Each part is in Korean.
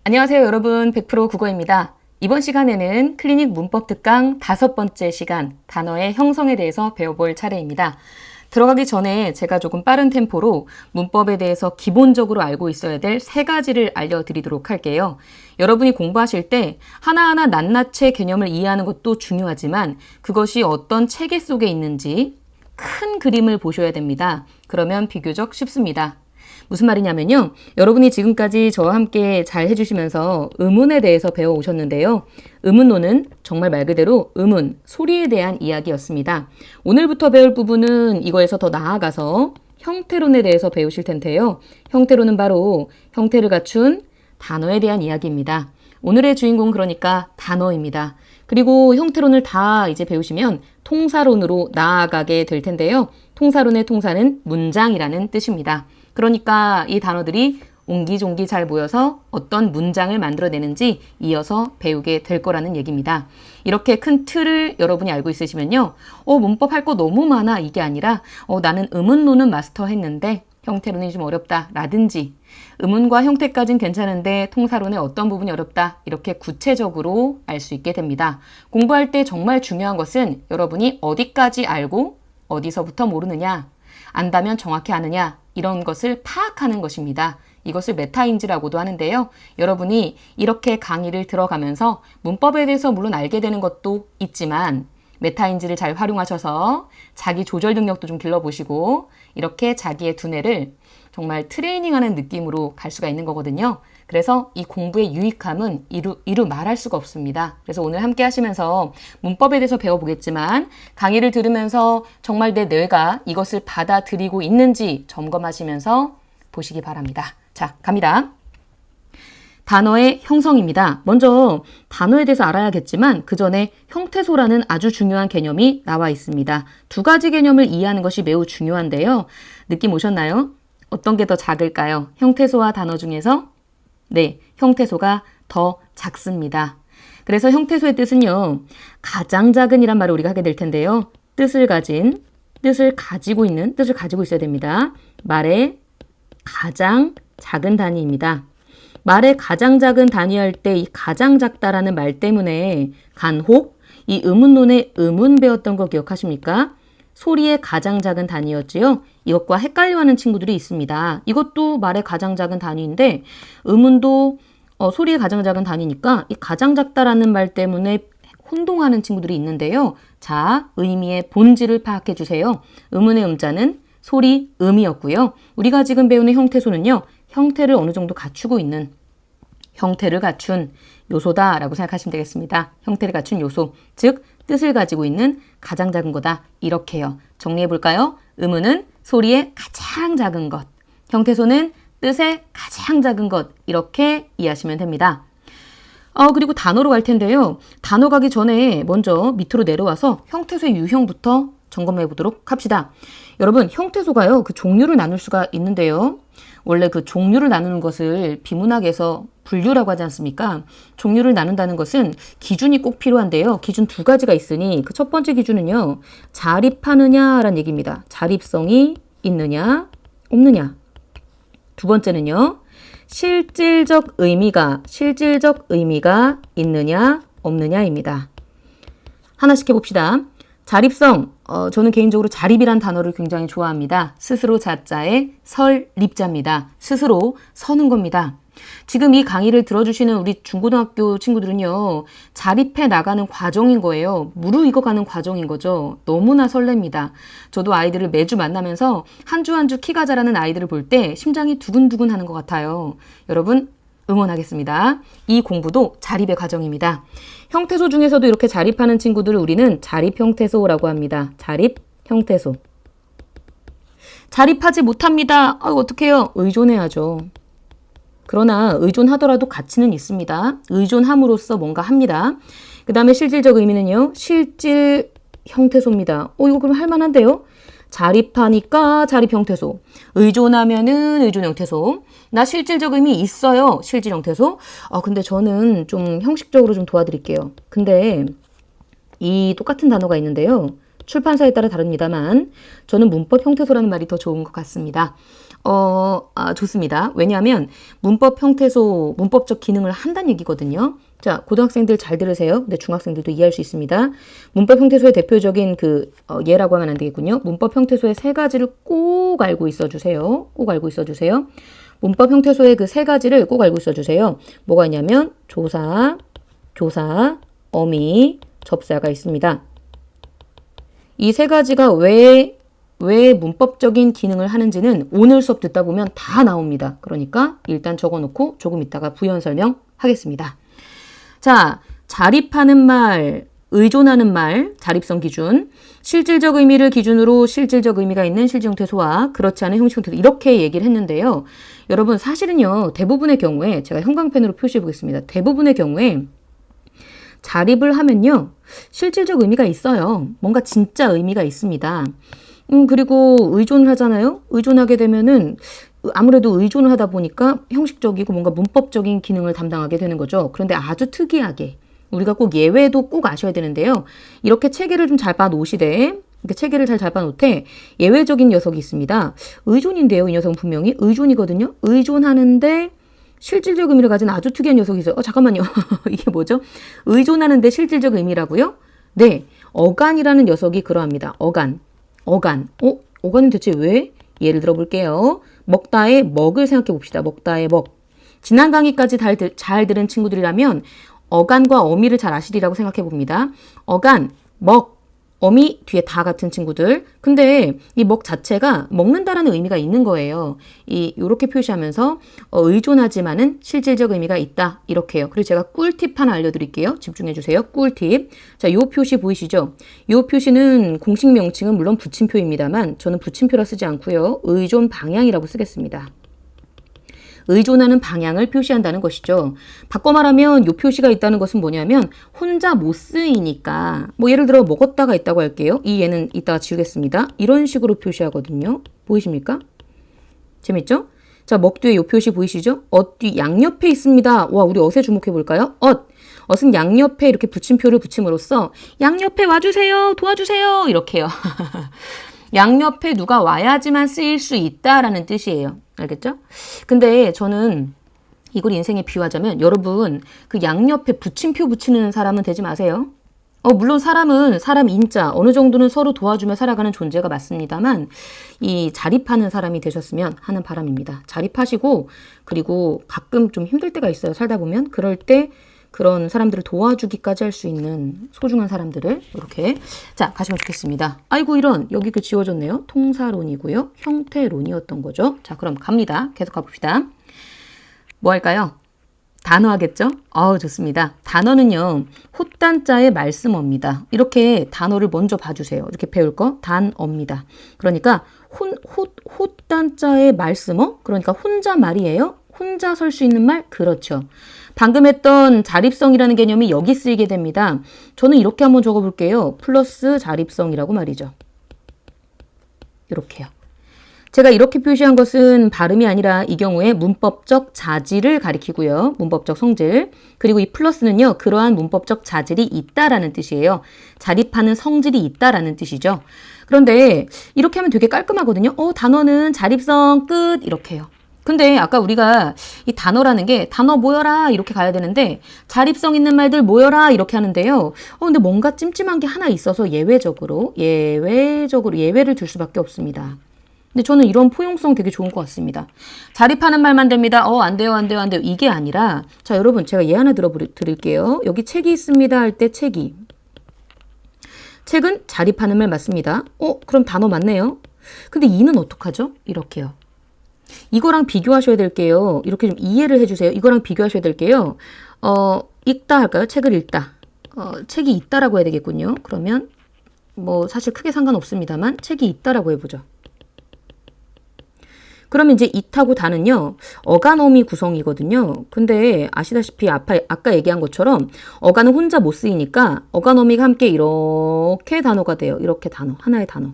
안녕하세요 여러분, 100% 국어입니다. 이번 시간에는 클리닉 문법 특강 5번째 시간 단어의 형성에 대해서 배워볼 차례입니다. 들어가기 전에 제가 조금 빠른 템포로 문법에 대해서 기본적으로 알고 있어야 될 3가지를 알려드리도록 할게요. 여러분이 공부하실 때 하나하나 낱낱이 개념을 이해하는 것도 중요하지만 그것이 어떤 체계 속에 있는지 큰 그림을 보셔야 됩니다. 그러면 비교적 쉽습니다. 무슨 말이냐면요. 여러분이 지금까지 저와 함께 잘 해주시면서 음운에 대해서 배워오셨는데요. 음운론은 정말 말 그대로 음운, 소리에 대한 이야기였습니다. 오늘부터 배울 부분은 이거에서 더 나아가서 형태론에 대해서 배우실 텐데요. 형태론은 바로 형태를 갖춘 단어에 대한 이야기입니다. 오늘의 주인공 그러니까 단어입니다. 그리고 형태론을 다 이제 배우시면 통사론으로 나아가게 될 텐데요. 통사론의 통사는 문장이라는 뜻입니다. 그러니까 이 단어들이 옹기종기 잘 모여서 어떤 문장을 만들어내는지 이어서 배우게 될 거라는 얘기입니다. 이렇게 큰 틀을 여러분이 알고 있으시면요. 문법 할 거 너무 많아 이게 아니라 나는 음운론은 마스터했는데 형태론이 좀 어렵다 라든지 음운과 형태까진 괜찮은데 통사론의 어떤 부분이 어렵다 이렇게 구체적으로 알 수 있게 됩니다. 공부할 때 정말 중요한 것은 여러분이 어디까지 알고 어디서부터 모르느냐, 안다면 정확히 아느냐 이런 것을 파악하는 것입니다. 이것을 메타인지라고도 하는데요. 여러분이 이렇게 강의를 들어가면서 문법에 대해서 물론 알게 되는 것도 있지만 메타인지를 잘 활용하셔서 자기 조절 능력도 좀 길러보시고 이렇게 자기의 두뇌를 정말 트레이닝하는 느낌으로 갈 수가 있는 거거든요. 그래서 이 공부의 유익함은 이루 말할 수가 없습니다. 그래서 오늘 함께 하시면서 문법에 대해서 배워보겠지만 강의를 들으면서 정말 내 뇌가 이것을 받아들이고 있는지 점검하시면서 보시기 바랍니다. 자, 갑니다. 단어의 형성입니다. 먼저 단어에 대해서 알아야겠지만 그 전에 형태소라는 아주 중요한 개념이 나와 있습니다. 2가지 개념을 이해하는 것이 매우 중요한데요. 느낌 오셨나요? 어떤 게 더 작을까요? 형태소와 단어 중에서? 네, 형태소가 더 작습니다. 그래서 형태소의 뜻은요. 가장 작은이란 말을 우리가 하게 될 텐데요. 뜻을 가지고 있어야 됩니다. 말의 가장 작은 단위입니다. 말의 가장 작은 단위할 때 이 가장 작다라는 말 때문에 간혹 이 음운론의 음운 배웠던 거 기억하십니까? 소리의 가장 작은 단위였지요. 이것과 헷갈려하는 친구들이 있습니다. 이것도 말의 가장 작은 단위인데 음운도 소리의 가장 작은 단위니까 이 가장 작다라는 말 때문에 혼동하는 친구들이 있는데요. 자, 의미의 본질을 파악해 주세요. 음운의 음자는 소리 음이었고요. 우리가 지금 배우는 형태소는요. 형태를 어느 정도 갖추고 있는 형태를 갖춘 요소다라고 생각하시면 되겠습니다. 형태를 갖춘 요소, 즉 뜻을 가지고 있는 가장 작은 거다. 이렇게요. 정리해 볼까요? 음운은 소리의 가장 작은 것, 형태소는 뜻의 가장 작은 것 이렇게 이해하시면 됩니다. 그리고 단어로 갈 텐데요. 단어 가기 전에 먼저 밑으로 내려와서 형태소의 유형부터 점검해 보도록 합시다. 여러분, 형태소가요. 그 종류를 나눌 수가 있는데요. 원래 그 종류를 나누는 것을 비문학에서 분류라고 하지 않습니까? 종류를 나눈다는 것은 기준이 꼭 필요한데요. 기준 2가지가 있으니 그 첫 번째 기준은요. 자립하느냐라는 얘기입니다. 자립성이 있느냐, 없느냐. 2번째는요. 실질적 의미가 있느냐, 없느냐입니다. 하나씩 해봅시다. 자립성, 저는 개인적으로 자립이란 단어를 굉장히 좋아합니다. 스스로 자자에 설립자입니다. 스스로 서는 겁니다. 지금 이 강의를 들어주시는 우리 중고등학교 친구들은요. 자립해 나가는 과정인 거예요. 무르익어가는 과정인 거죠. 너무나 설렙니다. 저도 아이들을 매주 만나면서 한 주 한 주 키가 자라는 아이들을 볼 때 심장이 두근두근 하는 것 같아요. 여러분 응원하겠습니다. 이 공부도 자립의 과정입니다. 형태소 중에서도 이렇게 자립하는 친구들을 우리는 자립형태소라고 합니다. 자립형태소. 자립하지 못합니다. 어떡해요? 의존해야죠. 그러나 의존하더라도 가치는 있습니다. 의존함으로써 뭔가 합니다. 그 다음에 실질적 의미는요. 실질 형태소입니다. 이거 그럼 할만한데요? 자립하니까 자립형태소. 의존하면은 의존형태소. 나 실질적 의미 있어요. 실질형태소. 근데 저는 좀 형식적으로 좀 도와드릴게요. 근데 이 똑같은 단어가 있는데요. 출판사에 따라 다릅니다만 저는 문법 형태소라는 말이 더 좋은 것 같습니다. 좋습니다. 왜냐하면 문법 형태소 문법적 기능을 한다는 얘기거든요. 자, 고등학생들 잘 들으세요. 근데 중학생들도 이해할 수 있습니다. 문법 형태소의 대표적인 예라고 하면 안 되겠군요. 문법 형태소의 세 가지를 꼭 알고 있어 주세요. 꼭 알고 있어 주세요. 문법 형태소의 그 세 가지를 꼭 알고 있어 주세요. 뭐가 있냐면 조사, 어미, 접사가 있습니다. 이 세 가지가 왜 문법적인 기능을 하는지는 오늘 수업 듣다 보면 다 나옵니다. 그러니까 일단 적어놓고 조금 이따가 부연 설명하겠습니다. 자, 자립하는 말, 의존하는 말, 자립성 기준, 실질적 의미를 기준으로 실질적 의미가 있는 실질 형태소와 그렇지 않은 형식 형태소 이렇게 얘기를 했는데요. 여러분 사실은요. 대부분의 경우에 제가 형광펜으로 표시해 보겠습니다. 대부분의 경우에 자립을 하면요. 실질적 의미가 있어요. 뭔가 진짜 의미가 있습니다. 그리고 의존을 하잖아요. 의존하게 되면은 아무래도 의존을 하다 보니까 형식적이고 뭔가 문법적인 기능을 담당하게 되는 거죠. 그런데 아주 특이하게 우리가 꼭 예외도 꼭 아셔야 되는데요. 이렇게 체계를 좀 잘 봐놓으시되 이렇게 체계를 잘 봐놓되 예외적인 녀석이 있습니다. 의존인데요. 이 녀석은 분명히 의존이거든요. 의존하는데 실질적 의미를 가진 아주 특이한 녀석이 있어요. 잠깐만요. 이게 뭐죠? 의존하는데 실질적 의미라고요? 네. 어간이라는 녀석이 그러합니다. 어간. 어간은 대체 왜? 예를 들어 볼게요. 먹다의 먹을 생각해 봅시다. 먹다의 먹. 지난 강의까지 잘 들은 친구들이라면 어간과 어미를 잘 아시리라고 생각해 봅니다. 어간, 먹, 어미 뒤에 다 같은 친구들. 근데 이 먹 자체가 먹는다라는 의미가 있는 거예요. 요렇게 표시하면서 의존하지만은 실질적 의미가 있다. 이렇게요. 그리고 제가 꿀팁 하나 알려드릴게요. 집중해 주세요. 꿀팁. 자, 요 표시 보이시죠? 요 표시는 공식 명칭은 물론 붙임표입니다만 저는 붙임표라 쓰지 않고요. 의존 방향이라고 쓰겠습니다. 의존하는 방향을 표시한다는 것이죠. 바꿔 말하면 이 표시가 있다는 것은 뭐냐면 혼자 못 쓰이니까 뭐 예를 들어 먹었다가 있다고 할게요. 이 얘는 이따가 지우겠습니다. 이런 식으로 표시하거든요. 보이십니까? 재밌죠? 자, 먹 뒤에 이 표시 보이시죠? 뒤 양옆에 있습니다. 와, 우리 엇에 주목해 볼까요? 엇은 양옆에 이렇게 붙임표를 붙임으로써 양옆에 와주세요. 도와주세요. 이렇게요. 양옆에 누가 와야지만 쓰일 수 있다라는 뜻이에요. 알겠죠? 근데 저는 이걸 인생에 비유하자면 여러분 그 양옆에 붙임표 붙이는 사람은 되지 마세요. 물론 사람은 사람 인자 어느 정도는 서로 도와주며 살아가는 존재가 맞습니다만 이 자립하는 사람이 되셨으면 하는 바람입니다. 자립하시고 그리고 가끔 좀 힘들 때가 있어요. 살다 보면 그럴 때 그런 사람들을 도와주기까지 할 수 있는 소중한 사람들을 이렇게 자 가시면 좋겠습니다. 아이고 이런 여기 지워졌네요. 통사론이고요. 형태론이었던 거죠. 자 그럼 갑니다. 계속 가봅시다. 뭐 할까요? 단어 하겠죠? 좋습니다. 단어는요. 헛단자의 말씀어입니다. 이렇게 단어를 먼저 봐주세요. 이렇게 배울 거 단어입니다. 그러니까 헛단자의 말씀어? 그러니까 혼자 말이에요. 혼자 설 수 있는 말? 그렇죠. 방금 했던 자립성이라는 개념이 여기 쓰이게 됩니다. 저는 이렇게 한번 적어볼게요. 플러스 자립성이라고 말이죠. 이렇게요. 제가 이렇게 표시한 것은 발음이 아니라 이 경우에 문법적 자질을 가리키고요. 문법적 성질. 그리고 이 플러스는요. 그러한 문법적 자질이 있다라는 뜻이에요. 자립하는 성질이 있다라는 뜻이죠. 그런데 이렇게 하면 되게 깔끔하거든요. 단어는 자립성 끝 이렇게 해요. 근데 아까 우리가 이 단어라는 게 단어 모여라 이렇게 가야 되는데 자립성 있는 말들 모여라 이렇게 하는데요. 근데 뭔가 찜찜한 게 하나 있어서 예외적으로 예외를 들 수밖에 없습니다. 근데 저는 이런 포용성 되게 좋은 것 같습니다. 자립하는 말만 됩니다. 안 돼요. 이게 아니라 자 여러분 제가 예 하나 드릴게요. 여기 책이 있습니다 할 때 책이. 책은 자립하는 말 맞습니다. 그럼 단어 맞네요. 근데 이는 어떡하죠? 이렇게요. 이거랑 비교하셔야 될게요. 이렇게 좀 이해를 해주세요. 이거랑 비교하셔야 될게요. 읽다 할까요? 책을 읽다. 책이 있다라고 해야 되겠군요. 그러면 뭐 사실 크게 상관없습니다만 책이 있다라고 해보죠. 그러면 이제 it하고 다는요. 어간어미 구성이거든요. 근데 아시다시피 아까 얘기한 것처럼 어간은 혼자 못 쓰이니까 어간어미가 함께 이렇게 단어가 돼요. 이렇게 단어. 하나의 단어.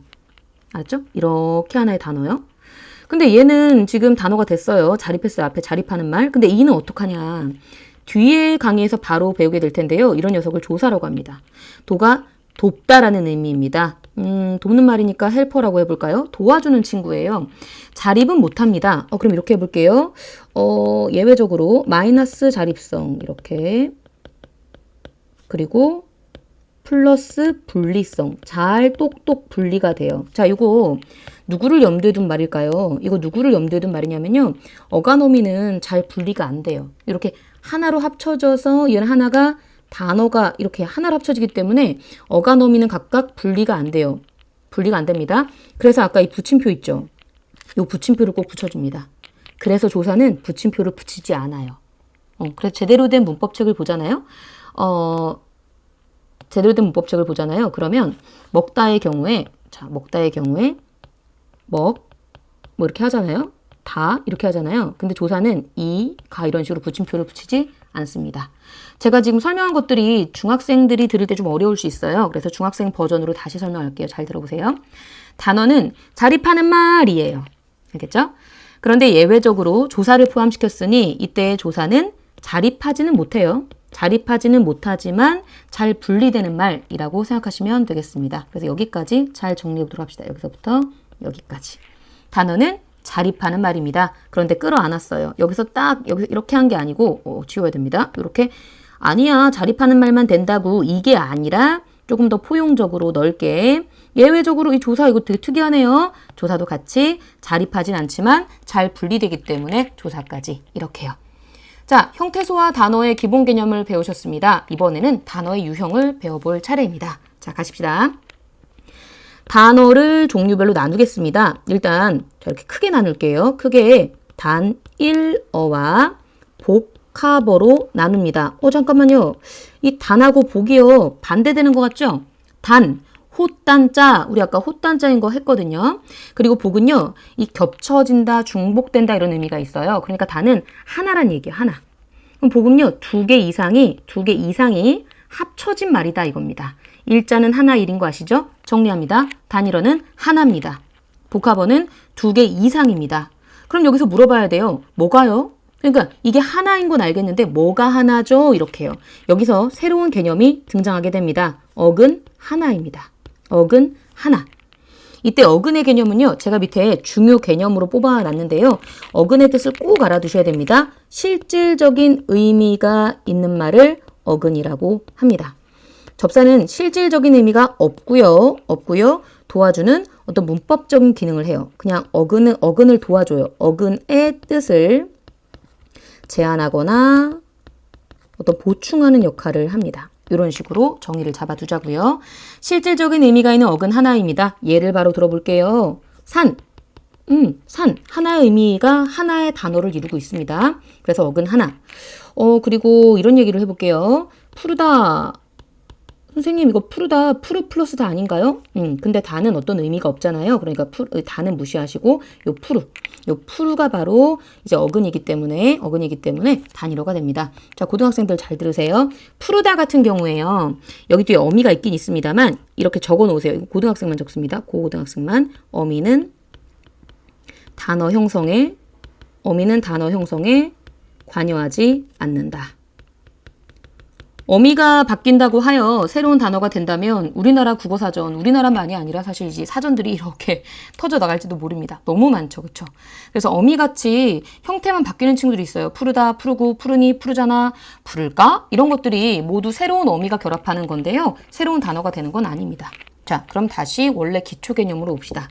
알았죠? 이렇게 하나의 단어요. 근데 얘는 지금 단어가 됐어요. 자립했어요. 앞에 자립하는 말. 근데 이는 어떡하냐. 뒤에 강의에서 바로 배우게 될 텐데요. 이런 녀석을 조사라고 합니다. 도가 돕다라는 의미입니다. 돕는 말이니까 헬퍼라고 해볼까요? 도와주는 친구예요. 자립은 못합니다. 그럼 이렇게 해볼게요. 예외적으로 마이너스 자립성 이렇게 그리고 플러스 분리성 잘 똑똑 분리가 돼요. 자, 이거 누구를 염두에 둔 말일까요? 이거 누구를 염두에 둔 말이냐면요. 어간어미는 잘 분리가 안 돼요. 이렇게 하나로 합쳐져서 얘는 하나가 단어가 이렇게 하나로 합쳐지기 때문에 어간어미는 각각 분리가 안 돼요. 분리가 안 됩니다. 그래서 아까 이 붙임표 있죠. 이 붙임표를 꼭 붙여줍니다. 그래서 조사는 붙임표를 붙이지 않아요. 그래서 제대로 된 문법책을 보잖아요. 제대로 된 문법책을 보잖아요. 그러면 먹다의 경우에 뭐 이렇게 하잖아요. 다 이렇게 하잖아요. 근데 조사는 이, 가 이런 식으로 붙임표를 붙이지 않습니다. 제가 지금 설명한 것들이 중학생들이 들을 때 좀 어려울 수 있어요. 그래서 중학생 버전으로 다시 설명할게요. 잘 들어보세요. 단어는 자립하는 말이에요. 알겠죠? 그런데 예외적으로 조사를 포함시켰으니 이때의 조사는 자립하지는 못해요. 자립하지는 못하지만 잘 분리되는 말이라고 생각하시면 되겠습니다. 그래서 여기까지 잘 정리해보도록 합시다. 여기서부터 여기까지. 단어는 자립하는 말입니다. 그런데 끌어안았어요. 여기서 이렇게 한 게 아니고 지워야 됩니다. 이렇게 아니야 자립하는 말만 된다고 이게 아니라 조금 더 포용적으로 넓게 예외적으로 이 조사 이거 되게 특이하네요. 조사도 같이 자립하진 않지만 잘 분리되기 때문에 조사까지 이렇게요. 자, 형태소와 단어의 기본 개념을 배우셨습니다. 이번에는 단어의 유형을 배워볼 차례입니다. 자, 가십시다. 단어를 종류별로 나누겠습니다. 일단 이렇게 크게 나눌게요. 크게 단일어와 복합어로 나눕니다. 잠깐만요. 이 단하고 복이요. 반대되는 것 같죠? 단, 호단자, 우리 아까 호단자인 거 했거든요. 그리고 복은요. 이 겹쳐진다, 중복된다 이런 의미가 있어요. 그러니까 단은 하나란 얘기예요. 하나. 그럼 복은요. 두 개 이상이 합쳐진 말이다 이겁니다. 일자는 하나 일인 거 아시죠? 정리합니다. 단일어는 하나입니다. 복합어는 두 개 이상입니다. 그럼 여기서 물어봐야 돼요. 뭐가요? 그러니까 이게 하나인 건 알겠는데 뭐가 하나죠? 이렇게요. 여기서 새로운 개념이 등장하게 됩니다. 어근 하나입니다. 어근 하나. 이때 어근의 개념은요. 제가 밑에 중요 개념으로 뽑아놨는데요. 어근의 뜻을 꼭 알아두셔야 됩니다. 실질적인 의미가 있는 말을 어근이라고 합니다. 접사는 실질적인 의미가 없고요. 도와주는 어떤 문법적인 기능을 해요. 그냥 어근을 도와줘요. 어근의 뜻을 제한하거나 어떤 보충하는 역할을 합니다. 이런 식으로 정의를 잡아두자고요. 실질적인 의미가 있는 어근 하나입니다. 예를 바로 들어볼게요. 산. 산. 하나의 의미가 하나의 단어를 이루고 있습니다. 그래서 어근 하나. 그리고 이런 얘기를 해볼게요. 푸르다. 선생님 이거 푸르다 푸르 플러스 다 아닌가요? 근데 다는 어떤 의미가 없잖아요. 그러니까 다는 무시하시고 요 푸르가 바로 이제 어근이기 때문에 단일어가 됩니다. 자, 고등학생들 잘 들으세요. 푸르다 같은 경우에요. 여기 뒤에 어미가 있긴 있습니다만 이렇게 적어 놓으세요. 고등학생만 적습니다. 고등학생만 어미는 단어 형성에 관여하지 않는다. 어미가 바뀐다고 하여 새로운 단어가 된다면 우리나라 국어사전, 우리나라만이 아니라 사실 이제 사전들이 이렇게 터져 나갈지도 모릅니다. 너무 많죠. 그렇죠? 그래서 어미같이 형태만 바뀌는 친구들이 있어요. 푸르다, 푸르고, 푸르니, 푸르잖아, 푸를까? 이런 것들이 모두 새로운 어미가 결합하는 건데요. 새로운 단어가 되는 건 아닙니다. 자, 그럼 다시 원래 기초 개념으로 봅시다.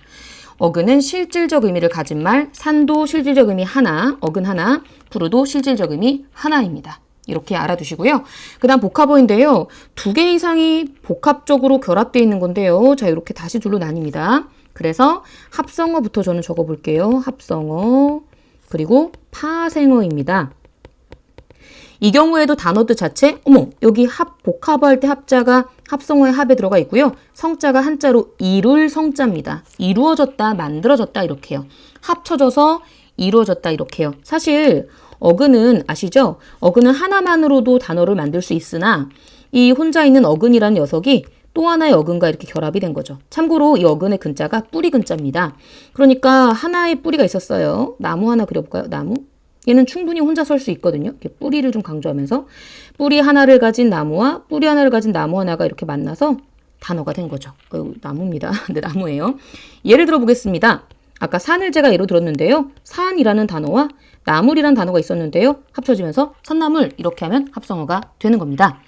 어근은 실질적 의미를 가진 말, 산도 실질적 의미 하나, 어근 하나, 푸르도 실질적 의미 하나입니다. 이렇게 알아두시고요. 그 다음 복합어인데요. 두 개 이상이 복합적으로 결합되어 있는 건데요. 자, 이렇게 다시 둘로 나뉩니다. 그래서 합성어부터 저는 적어볼게요. 합성어, 그리고 파생어입니다. 이 경우에도 단어 뜻 자체, 여기 복합어 할 때 합자가 합성어의 합에 들어가 있고요. 성자가 한자로 이룰 성자입니다. 이루어졌다, 만들어졌다 이렇게요. 합쳐져서 이루어졌다 이렇게요. 사실 어근은 아시죠? 어근은 하나만으로도 단어를 만들 수 있으나 이 혼자 있는 어근이라는 녀석이 또 하나의 어근과 이렇게 결합이 된 거죠. 참고로 이 어근의 근자가 뿌리 근자입니다. 그러니까 하나의 뿌리가 있었어요. 나무 하나 그려볼까요? 나무? 얘는 충분히 혼자 설 수 있거든요. 이렇게 뿌리를 좀 강조하면서 뿌리 하나를 가진 나무와 뿌리 하나를 가진 나무 하나가 이렇게 만나서 단어가 된 거죠. 나무입니다. 네, 나무예요. 예를 들어 보겠습니다. 아까 산을 제가 예로 들었는데요. 산이라는 단어와 나물이라는 단어가 있었는데요. 합쳐지면서 산나물 이렇게 하면 합성어가 되는 겁니다.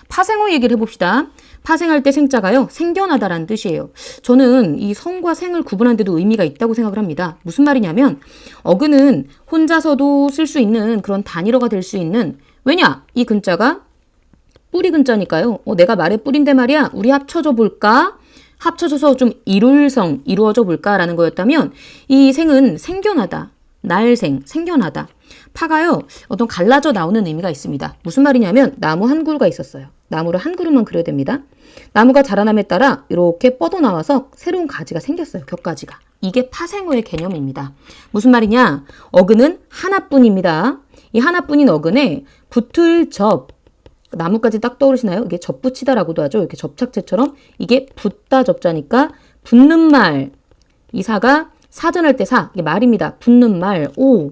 파생어 얘기를 해봅시다. 파생할 때 생자가요. 생겨나다라는 뜻이에요. 저는 이 성과 생을 구분하는 데도 의미가 있다고 생각을 합니다. 무슨 말이냐면 어근은 혼자서도 쓸 수 있는 그런 단일어가 될 수 있는 왜냐? 이 근자가 뿌리 근자니까요. 내가 말의 뿌리인데 말이야. 우리 합쳐져 볼까? 합쳐져서 좀 이루어져 볼까라는 거였다면 이 생은 생겨나다. 날생, 생겨나다. 파가요. 어떤 갈라져 나오는 의미가 있습니다. 무슨 말이냐면 나무 한 그루가 있었어요. 나무를 한 그루만 그려야 됩니다. 나무가 자라남에 따라 이렇게 뻗어나와서 새로운 가지가 생겼어요. 겹가지가. 이게 파생어의 개념입니다. 무슨 말이냐? 어근은 하나뿐입니다. 이 하나뿐인 어근에 붙을 접, 나무까지 딱 떠오르시나요? 이게 접붙이다라고도 하죠. 이렇게 접착제처럼 이게 붙다 접자니까 붙는 말. 이 사가 사전할 때 사, 이게 말입니다. 붙는 말. 오,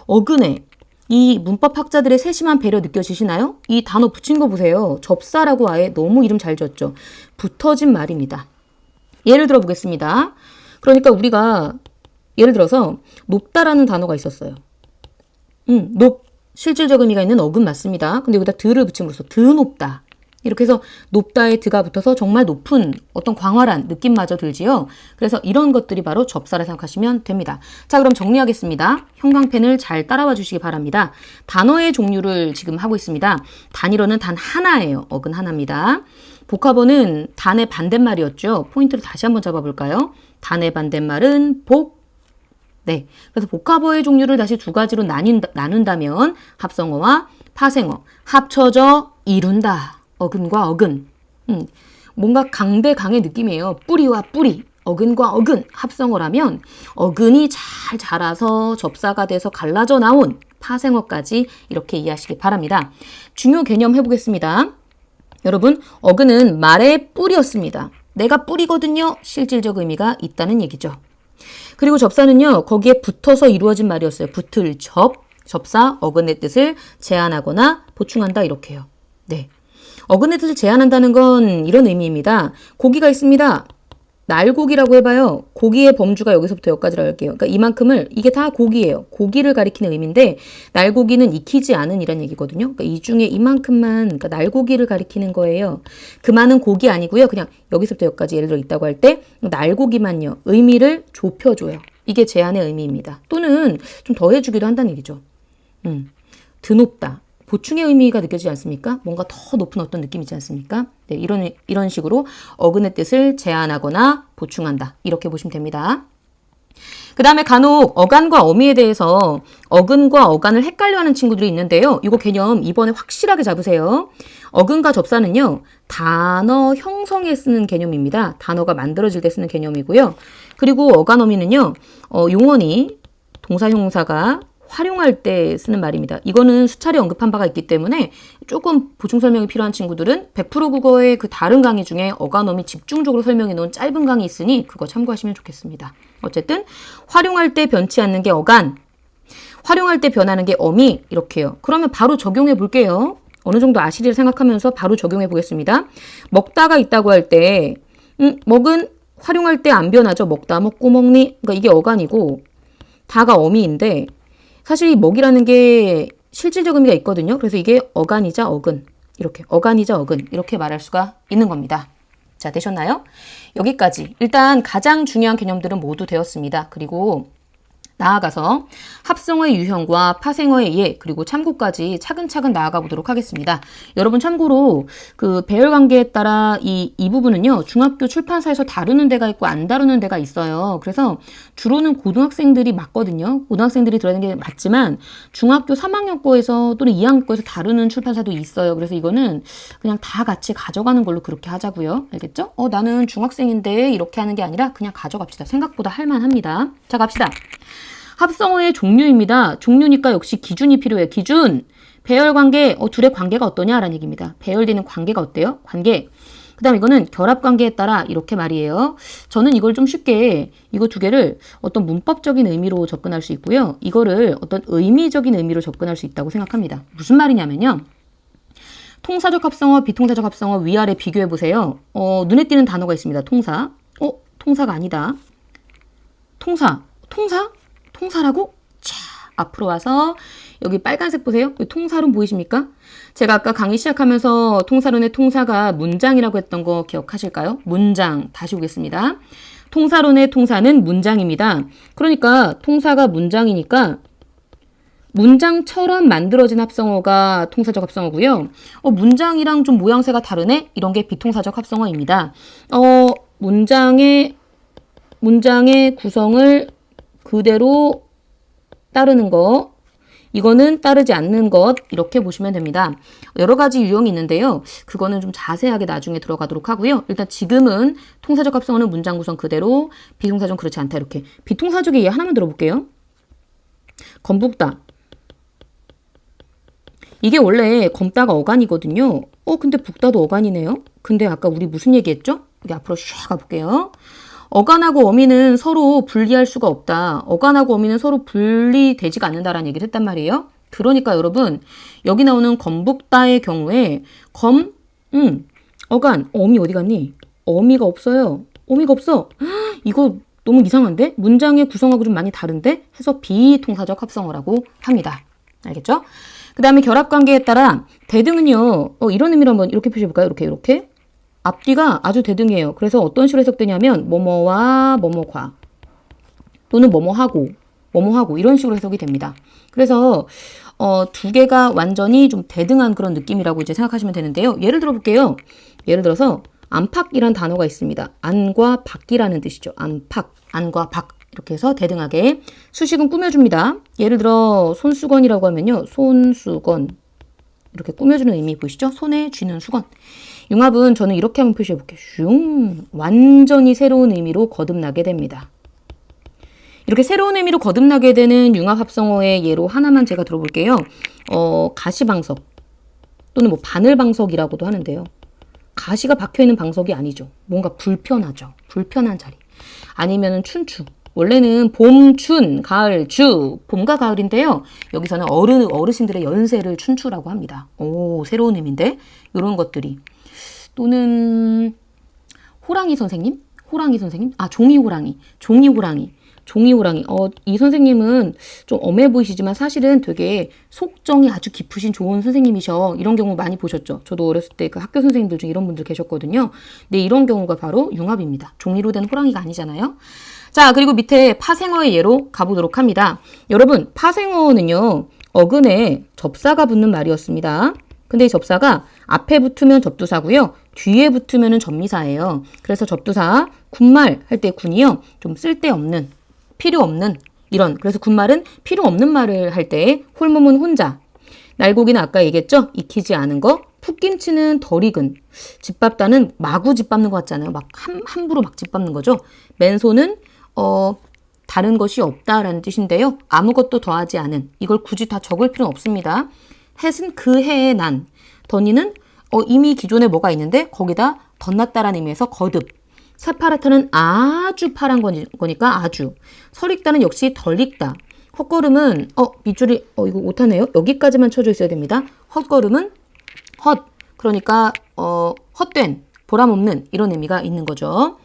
어근에 이 문법학자들의 세심한 배려 느껴지시나요? 이 단어 붙인 거 보세요. 접사라고 아예 너무 이름 잘 지었죠. 붙어진 말입니다. 예를 들어 보겠습니다. 그러니까 우리가 예를 들어서 높다라는 단어가 있었어요. 실질적 의미가 있는 어근 맞습니다. 근데 여기다 드를 붙임으로써 드높다. 이렇게 해서 높다에 드가 붙어서 정말 높은 어떤 광활한 느낌마저 들지요. 그래서 이런 것들이 바로 접사라 생각하시면 됩니다. 자, 그럼 정리하겠습니다. 형광펜을 잘 따라와 주시기 바랍니다. 단어의 종류를 지금 하고 있습니다. 단일어는 단 하나예요. 어근 하나입니다. 복합어는 단의 반대말이었죠. 포인트를 다시 한번 잡아볼까요? 단의 반대말은 복. 네, 그래서 복합어의 종류를 다시 두 가지로 나눈다면 합성어와 파생어, 합쳐져 이룬다. 어근과 어근. 뭔가 강대강의 느낌이에요. 뿌리와 뿌리. 어근과 어근. 합성어라면 어근이 잘 자라서 접사가 돼서 갈라져 나온 파생어까지 이렇게 이해하시기 바랍니다. 중요 개념 해보겠습니다. 여러분, 어근은 말의 뿌리였습니다. 내가 뿌리거든요. 실질적 의미가 있다는 얘기죠. 그리고 접사는요. 거기에 붙어서 이루어진 말이었어요. 붙을 접사, 어근의 뜻을 제한하거나 보충한다 이렇게요. 네. 어근의 뜻을 제한한다는 건 이런 의미입니다. 고기가 있습니다. 날고기라고 해봐요. 고기의 범주가 여기서부터 여기까지라고 할게요. 그러니까 이만큼을 이게 다 고기예요. 고기를 가리키는 의미인데 날고기는 익히지 않은 이란 얘기거든요. 그러니까 이 중에 이만큼만 그러니까 날고기를 가리키는 거예요. 그만은 고기 아니고요. 그냥 여기서부터 여기까지 예를 들어 있다고 할 때 날고기만요. 의미를 좁혀줘요. 이게 제한의 의미입니다. 또는 좀 더해주기도 한다는 얘기죠. 드높다. 보충의 의미가 느껴지지 않습니까? 뭔가 더 높은 어떤 느낌이지 않습니까? 네, 이런 식으로 어근의 뜻을 제한하거나 보충한다. 이렇게 보시면 됩니다. 그 다음에 간혹 어간과 어미에 대해서 어근과 어간을 헷갈려하는 친구들이 있는데요. 이거 개념 이번에 확실하게 잡으세요. 어근과 접사는요. 단어 형성에 쓰는 개념입니다. 단어가 만들어질 때 쓰는 개념이고요. 그리고 어간 어미는요. 용언이 동사 형용사가 활용할 때 쓰는 말입니다. 이거는 수차례 언급한 바가 있기 때문에 조금 보충 설명이 필요한 친구들은 100% 국어의 그 다른 강의 중에 어간어미 집중적으로 설명해 놓은 짧은 강의 있으니 그거 참고하시면 좋겠습니다. 어쨌든 활용할 때 변치 않는 게 어간, 활용할 때 변하는 게 어미 이렇게요. 그러면 바로 적용해 볼게요. 어느 정도 아시리를 생각하면서 바로 적용해 보겠습니다. 먹다가 있다고 할 때 먹은 활용할 때 안 변하죠. 먹다, 먹고, 먹니. 그러니까 이게 어간이고 다가 어미인데 사실 이 먹이라는 게 실질적 의미가 있거든요. 그래서 이게 어간이자 어근, 이렇게 어간이자 어근 이렇게 말할 수가 있는 겁니다. 자, 되셨나요? 여기까지. 일단 가장 중요한 개념들은 모두 되었습니다. 그리고 나아가서 합성어의 유형과 파생어의 예, 그리고 참고까지 차근차근 나아가 보도록 하겠습니다. 여러분 참고로 그 배열 관계에 따라 이 부분은요. 중학교 출판사에서 다루는 데가 있고 안 다루는 데가 있어요. 그래서 주로는 고등학생들이 맞거든요. 고등학생들이 들어야 되는 게 맞지만 중학교 3학년 거에서 또는 2학년 거에서 다루는 출판사도 있어요. 그래서 이거는 그냥 다 같이 가져가는 걸로 그렇게 하자고요. 알겠죠? 나는 중학생인데 이렇게 하는 게 아니라 그냥 가져갑시다. 생각보다 할만합니다. 자, 갑시다. 합성어의 종류입니다. 종류니까 역시 기준이 필요해요. 기준. 배열 관계, 둘의 관계가 어떠냐라는 얘기입니다. 배열되는 관계가 어때요? 관계. 그 다음 이거는 결합 관계에 따라 이렇게 말이에요. 저는 이걸 좀 쉽게 이거 두 개를 어떤 문법적인 의미로 접근할 수 있고요. 이거를 어떤 의미적인 의미로 접근할 수 있다고 생각합니다. 무슨 말이냐면요. 통사적 합성어, 비통사적 합성어 위아래 비교해 보세요. 눈에 띄는 단어가 있습니다. 통사. 통사가 아니다. 통사라고? 자, 앞으로 와서 여기 빨간색 보세요. 통사론 보이십니까? 제가 아까 강의 시작하면서 통사론의 통사가 문장이라고 했던 거 기억하실까요? 문장. 다시 오겠습니다. 통사론의 통사는 문장입니다. 그러니까 통사가 문장이니까 문장처럼 만들어진 합성어가 통사적 합성어고요. 문장이랑 좀 모양새가 다르네? 이런 게 비통사적 합성어입니다. 문장의 구성을 그대로 따르는 것, 이거는 따르지 않는 것, 이렇게 보시면 됩니다. 여러 가지 유형이 있는데요. 그거는 좀 자세하게 나중에 들어가도록 하고요. 일단 지금은 통사적 합성어는 문장 구성 그대로, 비통사적은 그렇지 않다. 이렇게. 비통사적의 예 하나만 들어볼게요. 검북다. 이게 원래 검다가 어간이거든요. 근데 북다도 어간이네요. 근데 아까 우리 무슨 얘기했죠? 여기 앞으로 슉 가볼게요. 어간하고 어미는 서로 분리할 수가 없다. 어간하고 어미는 서로 분리되지가 않는다라는 얘기를 했단 말이에요. 그러니까 여러분 여기 나오는 검북다의 경우에 어간, 어미 어디 갔니? 어미가 없어요. 어미가 없어. 이거 너무 이상한데? 문장의 구성하고 좀 많이 다른데? 해서 비통사적 합성어라고 합니다. 알겠죠? 그 다음에 결합관계에 따라 대등은요. 이런 의미로 한번 이렇게 표시해볼까요? 이렇게. 앞뒤가 아주 대등해요. 그래서 어떤 식으로 해석되냐면 뭐뭐와 뭐뭐과 또는 뭐뭐하고 이런 식으로 해석이 됩니다. 그래서 두 개가 완전히 좀 대등한 그런 느낌이라고 이제 생각하시면 되는데요. 예를 들어 볼게요. 예를 들어서 안팎이란 단어가 있습니다. 안과 밖이라는 뜻이죠. 안과 밖. 이렇게 해서 대등하게 수식은 꾸며줍니다. 예를 들어 손수건이라고 하면요. 손수건. 이렇게 꾸며주는 의미 보이시죠? 손에 쥐는 수건. 융합은 저는 이렇게 한번 표시해 볼게요. 완전히 새로운 의미로 거듭나게 됩니다. 이렇게 새로운 의미로 거듭나게 되는 융합 합성어의 예로 하나만 제가 들어볼게요. 가시방석 또는 뭐 바늘방석이라고도 하는데요. 가시가 박혀있는 방석이 아니죠. 뭔가 불편하죠. 불편한 자리. 아니면은 춘추. 원래는 봄, 춘, 가을, 주, 봄과 가을인데요. 여기서는 어르신들의 연세를 춘추라고 합니다. 새로운 의미인데 이런 것들이. 또는 호랑이 선생님? 종이호랑이. 이 선생님은 좀 엄해 보이시지만 사실은 되게 속정이 아주 깊으신 좋은 선생님이셔. 이런 경우 많이 보셨죠? 저도 어렸을 때 그 학교 선생님들 중에 이런 분들 계셨거든요. 근데 이런 경우가 바로 융합입니다. 종이로 된 호랑이가 아니잖아요. 자, 그리고 밑에 파생어의 예로 가보도록 합니다. 여러분, 파생어는요, 어근에 접사가 붙는 말이었습니다. 근데 이 접사가 앞에 붙으면 접두사고요. 뒤에 붙으면 접미사예요. 그래서 접두사, 군말 할 때 군이요. 좀 쓸데없는, 필요 없는 이런. 그래서 군말은 필요 없는 말을 할 때 홀몸은 혼자. 날고기는 아까 얘기했죠? 익히지 않은 거. 풋김치는 덜 익은. 집밥다는 마구 집밥는 것 같잖아요. 막 함부로 막 집밥는 거죠. 맨손은 다른 것이 없다라는 뜻인데요. 아무것도 더하지 않은. 이걸 굳이 다 적을 필요는 없습니다. 햇은 그 해에 난. 덧니는 이미 기존에 뭐가 있는데 거기다 덧났다라는 의미에서 거듭. 새파랗다는 아주 파란 거니까 아주. 설익다는 역시 덜 익다. 헛걸음은 밑줄이 이거 못하네요. 여기까지만 쳐져 있어야 됩니다. 헛걸음은 헛. 그러니까 헛된, 보람없는 이런 의미가 있는 거죠.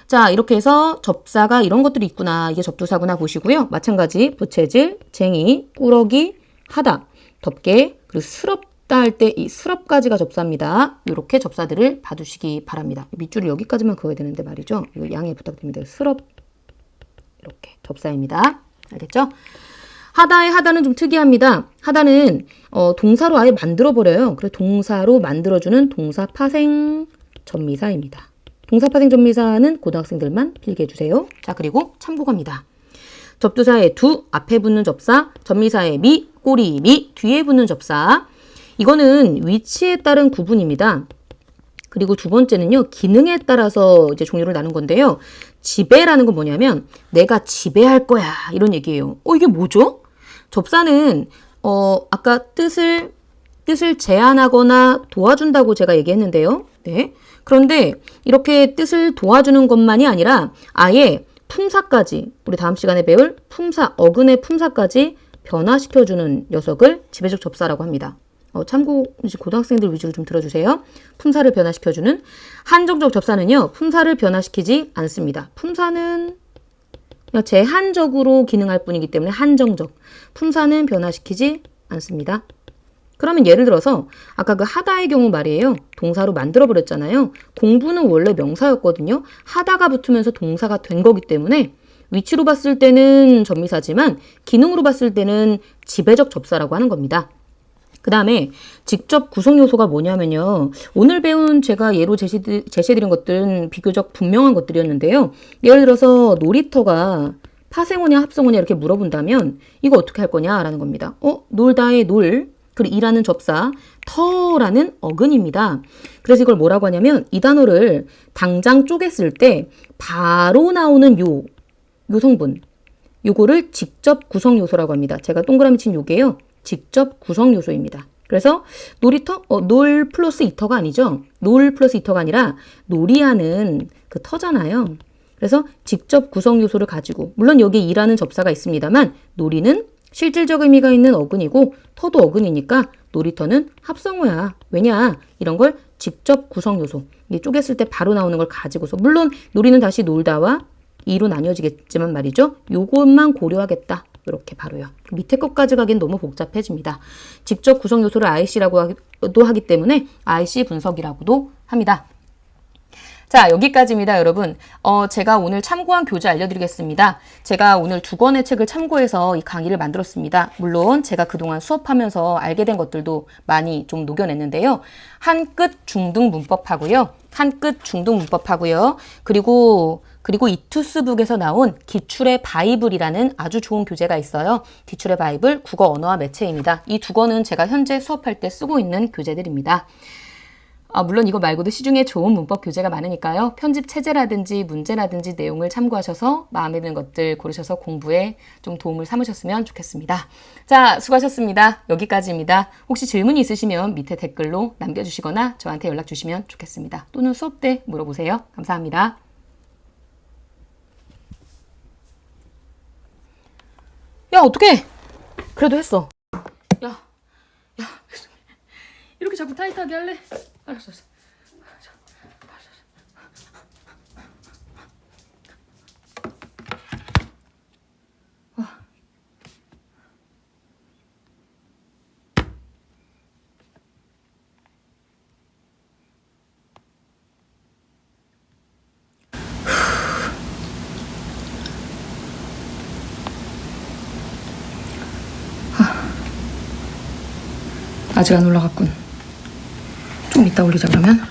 자, 이렇게 해서 접사가 이런 것들이 있구나. 이게 접두사구나 보시고요. 마찬가지 부채질, 쟁이, 꾸러기, 하다, 덮개, 그리고 스럽다 할 때 이 스럽까지가 접사입니다. 이렇게 접사들을 봐두시기 바랍니다. 밑줄을 여기까지만 그어야 되는데 말이죠. 이거 양해 부탁드립니다. 스럽 이렇게 접사입니다. 알겠죠? 하다의 하다는 좀 특이합니다. 하다는 동사로 아예 만들어버려요. 그래서 동사로 만들어주는 동사 파생 전미사입니다. 동사 파생 전미사는 고등학생들만 필기해 주세요. 자, 그리고 참고갑니다. 접두사의 두, 앞에 붙는 접사, 전미사의 미, 꼬리 미, 뒤에 붙는 접사. 이거는 위치에 따른 구분입니다. 그리고 두 번째는요, 기능에 따라서 이제 종류를 나눈 건데요. 지배라는 건 뭐냐면 내가 지배할 거야 이런 얘기예요. 이게 뭐죠? 접사는 아까 뜻을 제한하거나 도와준다고 제가 얘기했는데요. 네. 그런데 이렇게 뜻을 도와주는 것만이 아니라 아예 품사까지, 우리 다음 시간에 배울 품사, 어근의 품사까지 변화시켜주는 녀석을 지배적 접사라고 합니다. 참고 이제 고등학생들 위주로 좀 들어주세요. 품사를 변화시켜주는 한정적 접사는요. 품사를 변화시키지 않습니다. 품사는 그냥 제한적으로 기능할 뿐이기 때문에 한정적. 품사는 변화시키지 않습니다. 그러면 예를 들어서 아까 그 하다의 경우 말이에요. 동사로 만들어 버렸잖아요. 공부는 원래 명사였거든요. 하다가 붙으면서 동사가 된 거기 때문에 위치로 봤을 때는 전미사지만 기능으로 봤을 때는 지배적 접사라고 하는 겁니다. 그 다음에 직접 구성 요소가 뭐냐면요. 오늘 배운 제가 예로 제시해드린 것들은 비교적 분명한 것들이었는데요. 예를 들어서 놀이터가 파생어냐 합성어냐 이렇게 물어본다면 이거 어떻게 할 거냐라는 겁니다. 놀다의 놀, 그리고 이라는 접사, 터라는 어근입니다. 그래서 이걸 뭐라고 하냐면 이 단어를 당장 쪼갰을 때 바로 나오는 요 성분, 요거를 직접 구성 요소라고 합니다. 제가 동그라미 친 요게요. 직접 구성 요소입니다. 그래서 놀이터, 놀 플러스 이터가 아니죠. 놀 플러스 이터가 아니라 놀이하는 그 터잖아요. 그래서 직접 구성 요소를 가지고, 물론 여기에 이라는 접사가 있습니다만 놀이는 실질적 의미가 있는 어근이고 터도 어근이니까 놀이터는 합성어야. 왜냐? 이런 걸 직접 구성 요소, 이게 쪼갰을 때 바로 나오는 걸 가지고서, 물론 놀이는 다시 놀다와 이로 나뉘어지겠지만 말이죠. 요것만 고려하겠다. 이렇게 바로요. 밑에 것까지 가긴 너무 복잡해집니다. 직접 구성 요소를 IC라고도 하기 때문에 IC 분석이라고도 합니다. 자, 여기까지입니다, 여러분. 제가 오늘 참고한 교재 알려드리겠습니다. 제가 오늘 2권의 책을 참고해서 이 강의를 만들었습니다. 물론 제가 그동안 수업하면서 알게 된 것들도 많이 좀 녹여냈는데요. 한 끝 중등 문법하고요. 한 끝 중등 문법하고요. 그리고 이투스북에서 나온 기출의 바이블이라는 아주 좋은 교재가 있어요. 기출의 바이블, 국어 언어와 매체입니다. 이 2권은 제가 현재 수업할 때 쓰고 있는 교재들입니다. 물론 이거 말고도 시중에 좋은 문법 교재가 많으니까요. 편집 체제라든지 문제라든지 내용을 참고하셔서 마음에 드는 것들 고르셔서 공부에 좀 도움을 삼으셨으면 좋겠습니다. 자, 수고하셨습니다. 여기까지입니다. 혹시 질문이 있으시면 밑에 댓글로 남겨주시거나 저한테 연락 주시면 좋겠습니다. 또는 수업 때 물어보세요. 감사합니다. 야, 어떡해? 그래도 했어. 야. 이렇게 자꾸 타이트하게 할래? 알았어. 아직 안 올라갔군. 좀 이따 올리자 그러면.